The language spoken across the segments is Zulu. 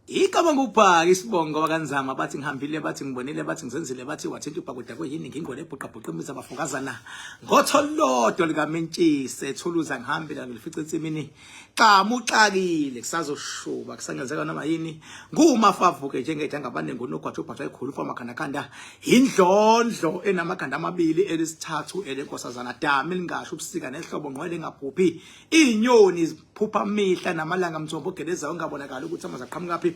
Igama ngubhaka isibongo wakanzama bathi ngihambile bathi ngibonile bathi ngizenzile bathi wathinta ubhakuda kuyini ngingole ebhuqabhuqa imiza abafokazana ngotholodwa likaMentshisi ethuluza ngihambile ngilifica ensimini qamuxakile kusazoshuba kusangenzeka noma yini ngumafavuke njengethanga abaningi onogwajobhaja ekhulu for makhandakhanda indlondlo enamakhanda amabili elisithathu elenkosazana dami lingasho ubusika nehlobo ngqwele ngaphuphi inyoni ziphupha mihla namalanga mthombo geleza ungabonakala ukuthi amazaqhamuka phi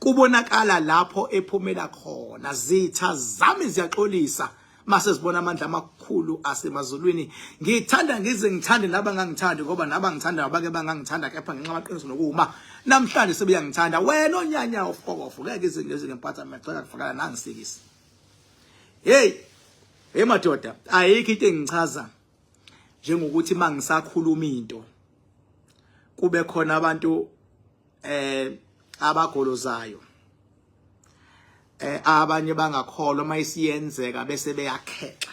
kubonakala lapho ephumela khona zitha zami ziyaxolisa mase sibona amandla amakhulu asemazulwini ngithanda ngize ngithande naba ngangithandi ngoba naba ngithanda abake bangangithanda kepha ngenxa amaqiniso nokuma namhlanje sebeyangithanda wena onyanya ofokofo ngeke izinto ngempatha macela kufakala nangisikisi hey madoda ayikho into engichaza njengokuthi mangisakhuluma into kube khona abantu abagolozayo abanye bangakholwa mayisiyenzeka bese beyakhexa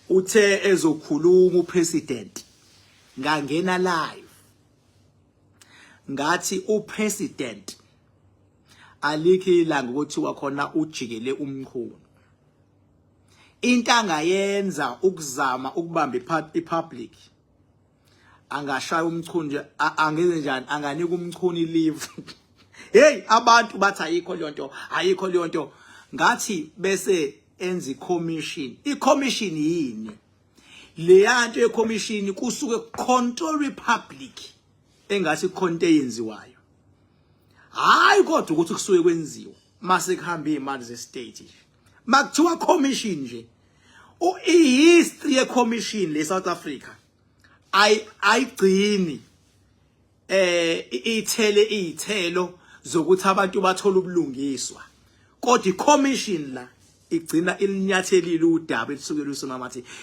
uthe ezokhuluma upresident ngangena live ngathi upresident alikhi ilanga ukuthi wakhona ujikele umkhulu into angayenza ukuzama ukubamba ipublic angashaya umchunje angenze njani anganika umchuni leave hey abantu bathi ayikho leyo ngathi bese enza i-commission yini leyanto ye-commission kusuke control republic engathi konke yenziwayo hayi kodwa ukuthi kusuke kwenziwa mase kuhamba imali ze-state makuthiwa commission nje i-history ye-commission le-South Africa ayigcini iy'thelo zokuthi abantu bathola ubulungiswa kodwa i-commission la igcina ilinyathelile udaba elisuke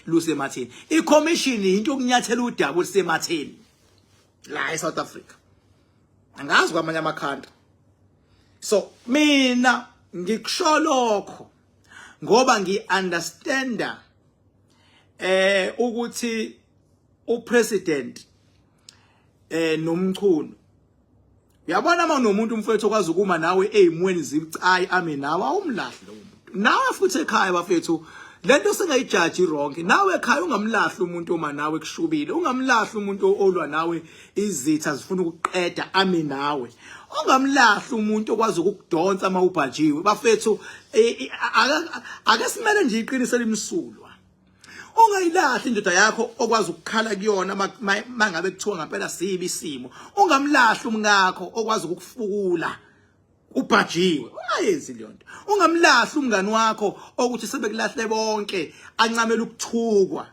lusematheni i-commission into okunyathela udaba olusematheni la eSouth Africa angazi kwamanye amakhanda so mina ngikusho lokho ngoba ngi-understanda ukuthi upresident nomchunu uyabona uma unomuntu umfethu okwazi ukuma nawe ezimweni zicayi ame nawe awumlahli lo muntu nawe futhi ekhaya bafethu lento singayijaji wrong nawe ekhaya ungamlahli umuntu uma nawe kushubile ungamlahli umuntu olwa nawe izitha zifuna ukuqeda ame nawe ungamlahli umuntu okwazi ukukudonsa uma ubhajiwe bafethu ake simele nje iqiniso limsulwa ungayilahli indoda yakho okwazi ukukhala kuyona mangabe kuthiwa ngempela sibi isimo ungamlahli umngakho okwazi ukufukula ubhajiwe ayenzi leyo nto ungamlahli umngani wakho ukuthi sebekulahle bonke ancamela ukuthukwa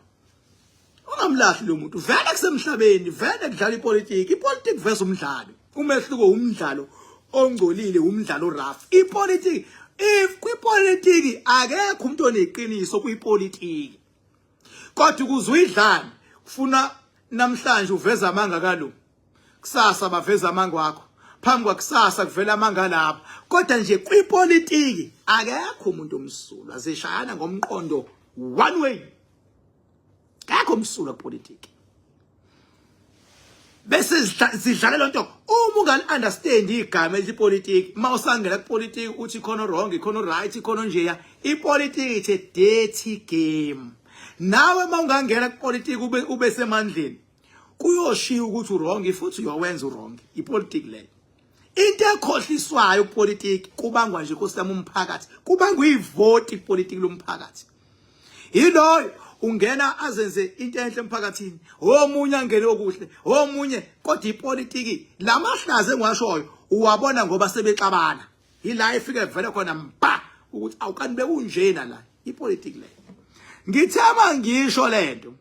ungamlahli lo muntu vele kusemhlabeni vele kudlala ipolitiki versus umdlalo umehluko umdlalo ongcolile umdlalo rough ipolitiki kwipolitiki akekho umuntu oneqiniso kwipolitiki kodwa ukuzuyidlana ufuna namhlanje uveza amanga kalo kusasa baveza amanga wakho phambi kwakusasa kuvela amanga lapha kodwa nje kwipolitiki akekho umuntu omsulwa zishayana ngomqondo one way akekho umsulwa kupolitiki bese zidlala lonto uma ungali understand igama elipolitiki mawusangela kupolitiki uthi khona wrong khona right khona njeya ipolitiki it's a dirty game nawe mawungangena kupolitiki ube semandleni kuyoshiya ukuthi wrong futhi uyowenza wrong ipolitiki leyo into ekhohliswayo kupolitiki kubangwa nje kusema umphakathi kubangwa ivoti ipolitiki lomphakathi yiloyo ungena azenze into enhle emphakathini omunye angene okuhle omunye kodwa ipolitiki lamahlaze engiwashoyo uwabona ngoba sebexabana yila ifike vele khona mba ukuthi awukani bekunjena la ipolitiki leyo ngithema ngisho lento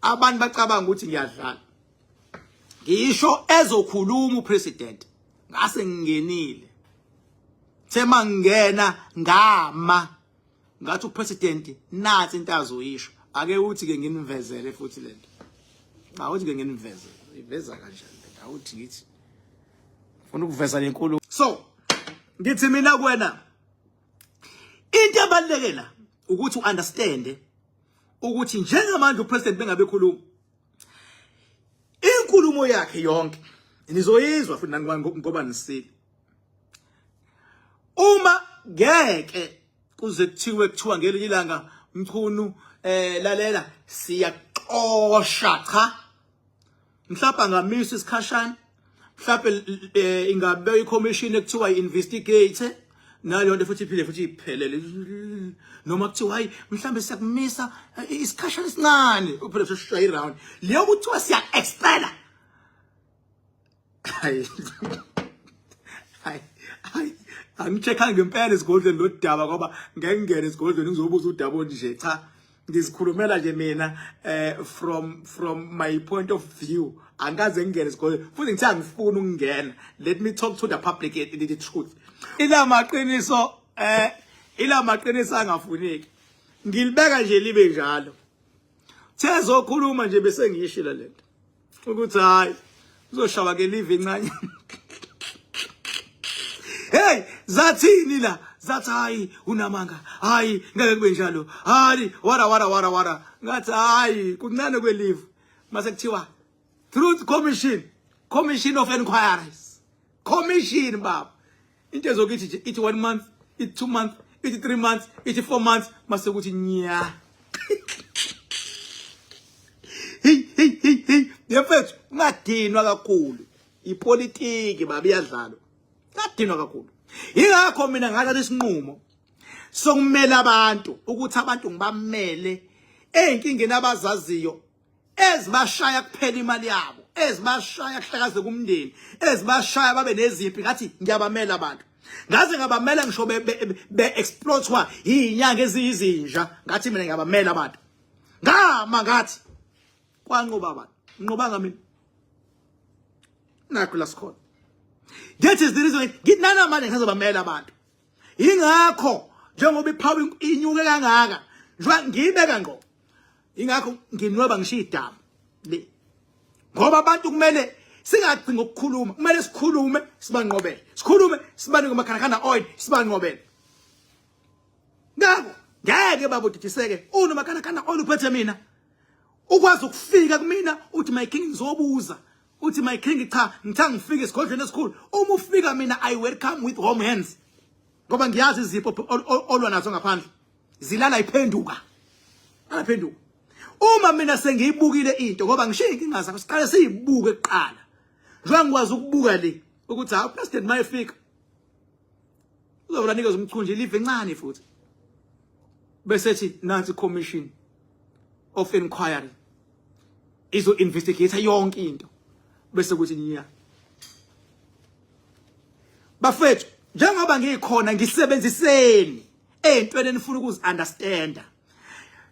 abantu bacabanga ukuthi ngiyadlala ngisho ezokhuluma upresident ngase ngingenile thema ngena ngama ngathi upresident nathi into azoyisho ake uthi ke nginivezele futhi lento awuthi ke nginivezele iveza kanjani awuthi ngithi ufuna ukuveza lenkulu so ngithi mina kuwena into ebalekela ukuthi uunderstand ukuthi njengamanje upresident bengabe khuluma inkulumo yakhe yonke nizoyizwa futhi nani ngoba nisile. Uma ngeke kuze kuthiwa ngelinye ilanga Mchunu lalela siyaxosha cha mhlawumbe angamisa isikhashana mhlawumbe ingabe i-commission ekuthiwa i-investigate nayo nto futhi iphile futhi iphelele noma kuthiwa hayi mhlawumbe siyakumisa isikhashana esincane uphele sishaya iround leyo kuthiwa siya-expela hayi angichekha ngempela esigodlweni lodaba ngoba ngeke ngene esigodlweni ngizobuza udaba nje cha ngizikhulumela nje mina from my point of view angaze ngene esigodlweni futhi ngithi angifuni ukungena. Let me talk to the public the truth. Ila maqiniso angafuneki ngilibeka nje libe njalo thezokhuluma nje bese ngiyishila lento ukuthi hayi uzoshaba ke live incane. Hey, zathini la? Zathi hayi unamanga. Hayi ngeke kube njalo. Hayi wara. Ngathi hayi kuncane kwelive. Mase kuthiwa Truth Commission of Inquiries. Commission baba. Into ezokuthi ithi 1 month, ithi 2 months, ithi 3 months, ithi 4 months mase kuthi nya. Hey. Yefethu ungadinwa kakhulu. Ipolitiki baba iyadlala. Ngadinwa kakhulu. Ingakho mina ngathatha isinqumo sokumela abantu ukuthi abantu ngibamele ezinkingeni abazaziyo ezibashaya kuphela imali yabo, ezibashaya kuhlakaze kumndeni, ezibashaya babe neziphi ngathi ngiyabamela abantu. Ngaze ngabamela ngisho be-exploitwa izinyanga eziyizinja ngathi mina ngiyabamela abantu. Ngama ngathi kwanqoba abantu. Nqobanga mina. Nakho la sikhona. That is the reason nginana manje ngizobamela abantu. Ingakho njengoba iphawu inyuke kangaka njengoba ngiyibeka ngqo. Ingakho nginweba ngishiya idama le. Ngoba abantu kumele singacinga ukukhuluma, kumele sikhulume sibanqobele. Sikhulume sibanike amakhanakhana oil sibanqobele. Ngakho ngeke babudidiseke unomakhanakhana oil uphethe mina. Ukwazi ukufika kumina uthi my king ngizobuza. Uthi my king cha ngithanga ngifike esigodlweni esikhulu uma ufika mina I welcome with warm hands ngoba ngiyazi izipho olwa nazo ngaphandle zilala iphenduka aphenduka uma mina sengiyibukile into ngoba ngishiya inkinga zakho siqale siyibuke eqala njengoba ngikwazi ukubuka le ukuthi ha president mayefika uzobona nikeza umchunje live encane futhi bese thi nansi commission of inquiry izo investigate yonke into bese kuthi nya bafethu njengoba ngikhona ngisebenziseni ezintweni enifuna ukuzi understand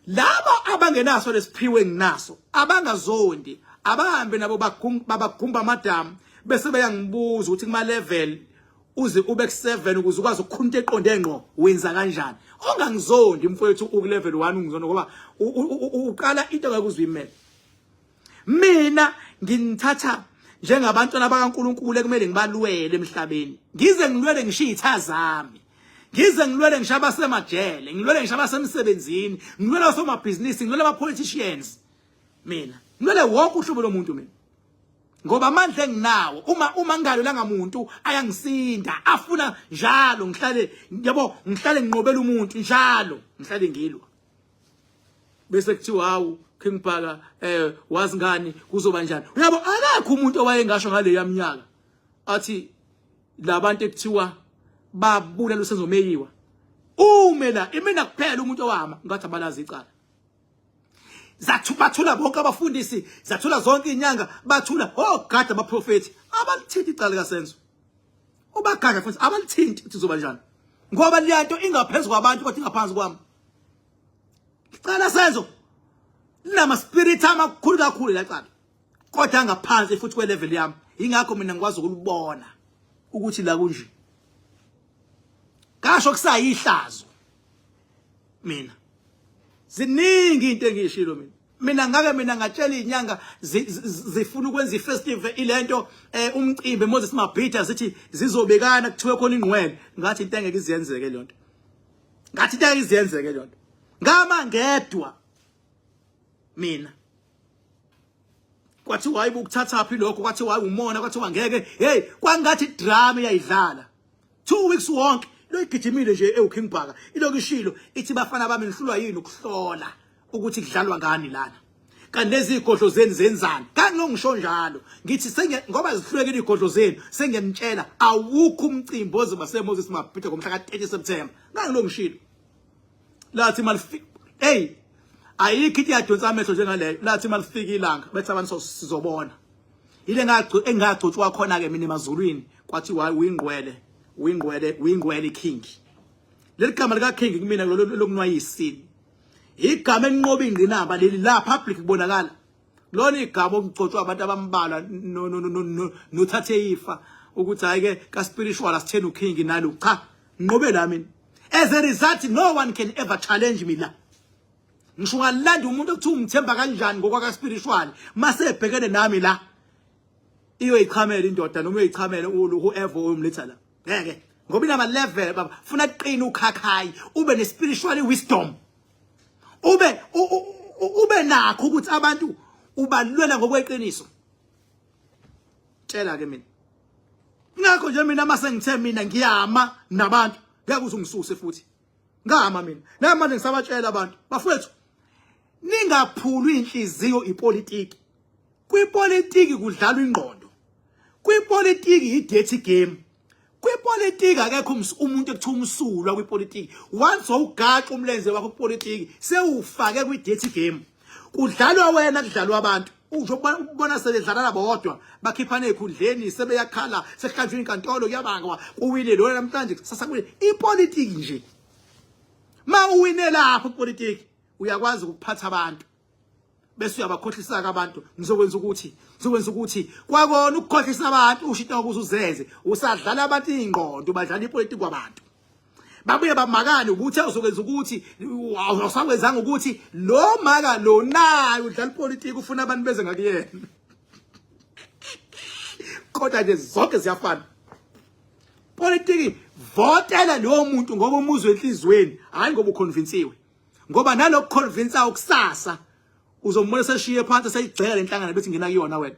laba abangenaso lesiphiwe nginaso abangazondi abahambe nabo babagumba amadamu bese beyangibuza ukuthi kuma level uze ube ku7 ukuze ukwazi ukukhunta eqonde ngqo wenza kanjani ongangizondi mfowethu uku level 1 ungizona ngoba uqala into ngakuzwimela mina nginthatha njengabantwana bakaNkulunkulu ekumele ngibalwele emhlabeni ngize ngilwele ngishiya itha zami ngize ngilwele ngishaba semajele ngilwele ngishaba semsebenzini ngilwele osomabhizinisi ngilwele abapoliticians mina ngilwele wonke uhlobo lomuntu mina ngoba amandla enginawo uma ngalwelanga umuntu ayangisinda afuna njalo ngihlale yabo ngihlale nginqobela umuntu njalo ngihlale ngilwa bese kuthiwa hawu King Phaka wazi ngani kuzoba njani uyabo akakho umuntu owayengasho ngale yaminyaka athi labantu ekuthiwa babula lusenzomeyiwa umela imina kuphela umuntu owama ngathi abalazi icala bathula bonke abafundisi zathula zonke inyanga bathula ogada abaprofeti abalithinta icala kasenzo ubagada futhi abalithinta ukuthi uzoba njani ngoba liyanto ingaphezulu kwabantu kodwa ingaphansi kwami icala senzo linama spirit amakhulu kakhulu lacala kodwa ngaphansi futhi kwe level yami ingakho mina ngikwazi ukulibona ukuthi la kunje kasho kusayihlazo mina ziningi into engishilo mina mina ngatshela izinyanga zifuna ukwenza ifestival ilento umcimbi Moses Mabhida sithi zizobekana kuthiwe khona ingqwele ngathi into engeke iziyenzeke le nto ngathi into engeke iziyenzeke le nto ngama ngedwa mina kwathiwa hayi ukuthatha phi lokho kwathiwa hayi umona kwathiwa ngeke hey kwangathi drama iyayidlala 2 weeks wonke lo igijimile nje eUking Bhaka ilokishilo ithi bafana bami nihlulwa yini ukuhlola ukuthi kudlalwa ngani lana kanti lezi igodlo zeni zenzani kangisho njalo ngithi ngoba zihlulekile igodlo zeni sengiyamtshela awukho umcimbi ozoba seMoses Mabhida ngomhla ka30 September ngangilongishilo lathi malifika hey ayikho into yadonsa amehlo njengaleyo lathi malifika ilanga bethi abantu sizobona ile engagcotshwa khona ke mina emazulwini kwathi uyingwele king leli gama lika king kumina lokunwayisini igama enqoba ingqinamba leli la public kubonakala lona igama okugcotshwa abantu abambala nothathe ifa ukuthi hayike ka spiritual asithena uking nalo cha nqobe la mina as a result no one can ever challenge me la ngisho ngalanda umuntu ekuthiwa umthemba kanjani ngokwaka spiritual mase ebhekene nami la iyo ichamela indoda noma uyichamela whoever umletha la ngeke ngoba inama level baba funa uqina ukhakhayi ube ne spiritual wisdom ube nakho ukuthi abantu ubalwela ngokweqiniso tshela ke mina ngakho nje mina mase ngithe mina ngiyama nabantu ngeke uthi ungisuse futhi ngama mina namanje ngisabatshela abantu bafethu ningaphulwa inhliziyo ipolitiki kwipolitiki kudlalwa ingqondo kwipolitiki i-dirty game kwipolitiki akekho umuntu ekuthiwa umsulwa kwipolitiki once ugaqa umlenze wakho kwipolitiki sewufake kwi-dirty game kudlalwa wena kudlalwa abantu ubona sebedlala bodwa bakhiphana ekhundleni sebeyakhala sehlanjwe inkantolo kuyabanga uwile lo namhlanje sasa kule ipolitiki nje ma uwine lapho ipolitiki uyakwazi ukuphatha abantu bese uyabakhohlisa abantu ngizokwenza ukuthi kwakona ukukhohlisa abantu ushita ukuthi uzeze usadlala abantu ingqondo badlala ipolitiki kwabantu babuye bamakane ukuthi uzokwenza ukuthi awusakwenzanga ukuthi lo maka lo nayo udlala ipolitiki ufuna abantu beze ngakuyena kodwa nje zonke ziyafana politiki votela lo muntu ngoba umuzwe enhlizweni hayi ngoba uconvincewe ngoba nalokho convince ukusasa uzombona seshiye phansi sayigcela lenhlangano bethi ngena kuyona wena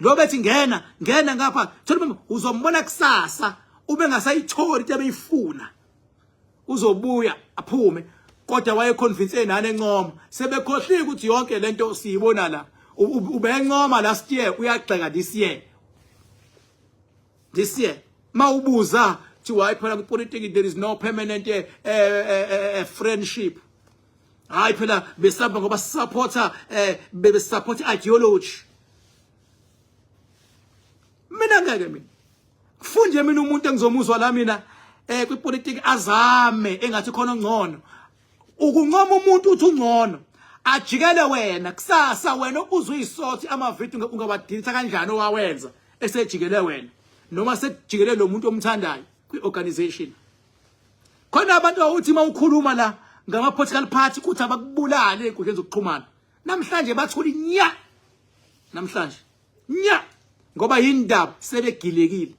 lo bethi ngena ngapha thola uzombona kusasa ube ngasayitholi into abeyifuna uzobuya aphume kodwa waye convince nani encoma sebekhohlika ukuthi yonke lento siyibona la ubencoma last year uyagxeka this year mawubuza to why phela kupolitiki there is no permanent friendship hayi phela besaba ngoba supporter support ideology mina ngeke mina kufunje mina umuntu engizomuzwa la mina kwipolitiki azame engathi khona ongcono ukuncoma umuntu uthi ungcono ajikele wena kusasa wena uzuyisoti amavithi ungabadilitha kanjani owawenza esejikele wena noma sejikele lo muntu omthandayo kwi-organization khona abantu awuthi mawukhuluma la ngama-political party kuthi abakubulale ey'nkundleni zokuxhumana namhlanje bathula nya namhlanje nya ngoba yindaba sebegilekile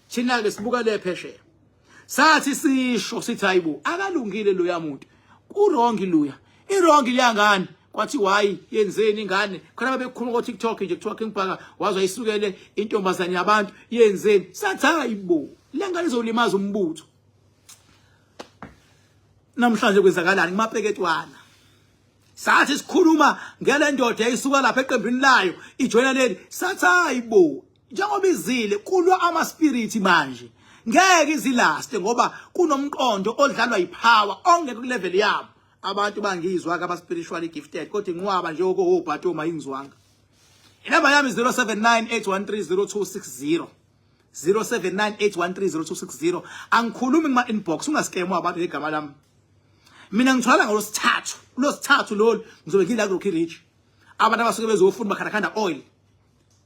thina-ke sibuka le phesheya sathi sisho sithi hayibo akalungile loya muntu urongi luya irongi liyangani kwathi hayi yenzeni ingane khona bebekhuluma ko TikTok nje kuthiwa King Bhaka wazayisukele intombazane yabantu yenzeni sathi hayibo lengane izolimaza umbutho namhlanje kwenzakalani kumapeketwana sathi sikhuluma ngale ndoda eyisuka lapha eqembini layo ijoyina leli sathi hayibo njengoba izile kulwa ama spirit manje ngeke izilaste ngoba kunomqondo odlalwa yipower ongeke ku level yabo abantu bangizwa aba spiritually gifted kodwa inqwaba nje okobhato mayingizwanga inamba yami 0798130260 0798130260 angikhulumi kuma inbox ungaskemwa abantu ngegama lami mina ngithwala ngolosithathu lolu ngizobe ngila ku Rocky Ridge abantu abasuke bezofuna bakhandakhanda oil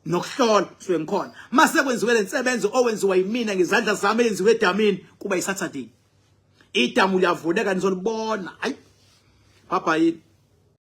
nokuhlola sibe ngikhona mase kwenziwe lensebenzo owenziwa yimina ngezandla zami enziwe edamini kuba yiSaturday idamu liyavuleka nizolibona hayi bye bye.